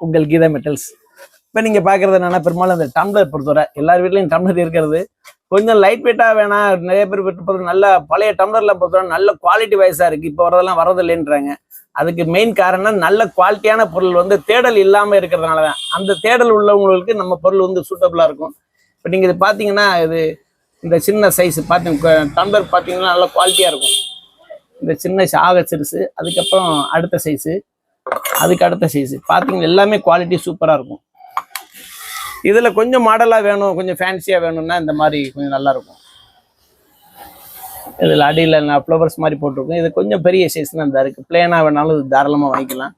உங்கள் கீதா மெட்டல்ஸ். இப்போ நீங்கள் பார்க்குறது என்னன்னா, பெரும்பாலும் அந்த டம்ளர் பொறுத்தவரை எல்லார் வீட்லையும் டம்ளர் இருக்கிறது. கொஞ்சம் லைட் வெயிட்டாக வேணாம், நிறைய பேர் பொறுத்தவரை நல்ல பழைய டம்ளரில் பொறுத்தவரை நல்ல குவாலிட்டி வைஸாக இருக்குது. இப்போ வரதெல்லாம் வரதில்லைன்றாங்க. அதுக்கு மெயின் காரணம் நல்ல குவாலிட்டியான பொருள் வந்து தேடல் இல்லாமல் இருக்கிறதுனால தான். அந்த தேடல் உள்ளவங்களுக்கு நம்ம பொருள் வந்து சூட்டபுளாக இருக்கும். இப்போ நீங்கள் இது பார்த்தீங்கன்னா, இது இந்த சின்ன சைஸு டம்ளர் பார்த்தீங்கன்னா நல்ல குவாலிட்டியாக இருக்கும். இந்த சின்ன ஆக சிறுசு, அதுக்கப்புறம் அடுத்த சைஸு, அதுக்கு அடுத்த சைஸு பார்த்தீங்கன்னா எல்லாமே குவாலிட்டி சூப்பராக இருக்கும். இதில் கொஞ்சம் மாடலாக வேணும், கொஞ்சம் ஃபேன்சியாக வேணும்னா இந்த மாதிரி கொஞ்சம் நல்லாயிருக்கும். இதில் அடியில் நான் ஃப்ளவர்ஸ் மாதிரி போட்டிருக்கோம். இது கொஞ்சம் பெரிய சைஸ் தான் இருக்குது. பிளேனாக வேணாலும் இது தாராளமாக வாங்கிக்கலாம்.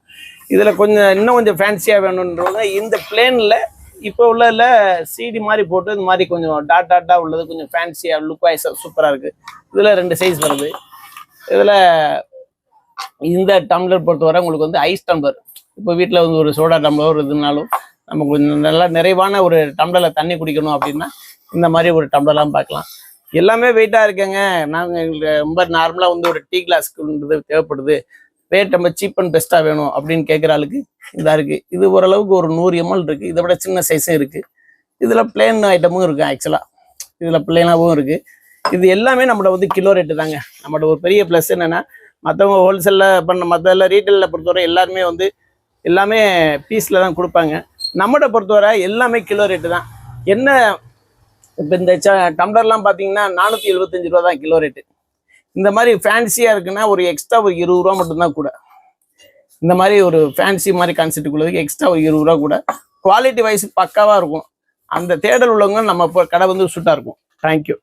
இதில் கொஞ்சம் இன்னும் கொஞ்சம் ஃபேன்சியாக வேணுன்றவங்க இந்த பிளேனில் இப்போ உள்ள சிடி மாதிரி போட்டு இந்த மாதிரி கொஞ்சம் டாட்டாக உள்ளது கொஞ்சம் ஃபேன்சியாக லுக் வைஸாக சூப்பராக இருக்குது. இதில் 2 சைஸ் வருது. இதில் இந்த டம்ளர் பொறுத்தவரை உங்களுக்கு வந்து ஐஸ் டம்ளர், இப்போ வீட்டில் வந்து ஒரு சோடா டம்ளர் ஒரு இதுனாலும் நம்ம கொஞ்சம் நல்லா நிறைவான ஒரு டம்ளரில் தண்ணி குடிக்கணும் அப்படின்னா இந்த மாதிரி ஒரு டம்ளர்லாம் பார்க்கலாம். எல்லாமே வெயிட்டாக இருக்குங்க. நாங்கள் எங்களுக்கு ரொம்ப நார்மலாக வந்து ஒரு டீ கிளாஸ்க்குன்றது தேவைப்படுது, ரேட் நம்ம சீப் அண்ட் பெஸ்ட்டாக வேணும் அப்படின்னு கேட்குற ஆளுக்கு இதாக இருக்குது. இது ஓரளவுக்கு ஒரு 100 ml இருக்குது. இதை விட சின்ன சைஸும் இருக்குது. இதில் பிளேன் ஐட்டமும் இருக்குது. ஆக்சுவலாக இதில் பிளேனாகவும் இருக்குது. இது எல்லாமே நம்மளோட வந்து கிலோ ரேட்டு தாங்க. நம்மளோட ஒரு பெரிய ப்ளஸ் என்னென்னா, மற்றவங்க ஹோல்சேலில் பண்ண மற்ற எல்லாம் ரீட்டெயிலில் பொறுத்தவரை எல்லாருமே வந்து எல்லாமே பீஸில் தான் கொடுப்பாங்க. நம்மளோட பொறுத்தவரை எல்லாமே கிலோ ரேட்டு தான். என்ன இப்போ இந்த டம்ளர்லாம் பார்த்தீங்கன்னா 475 ரூபா தான் கிலோ ரேட்டு. இந்த மாதிரி ஃபேன்சியாக இருக்குன்னா ஒரு எக்ஸ்ட்ரா ஒரு 20 ரூபா மட்டும்தான் கூட. இந்த மாதிரி ஒரு ஃபேன்சி மாதிரி கான்செப்ட்டுக்குள்ளதுக்கு எக்ஸ்ட்ரா ஒரு 20 ரூபா கூட. குவாலிட்டி வைஸ் பக்காவாக இருக்கும். அந்த தேடல் உள்ளவங்க நம்ம கடை வந்து சூட்டாக இருக்கும். தேங்க்யூ.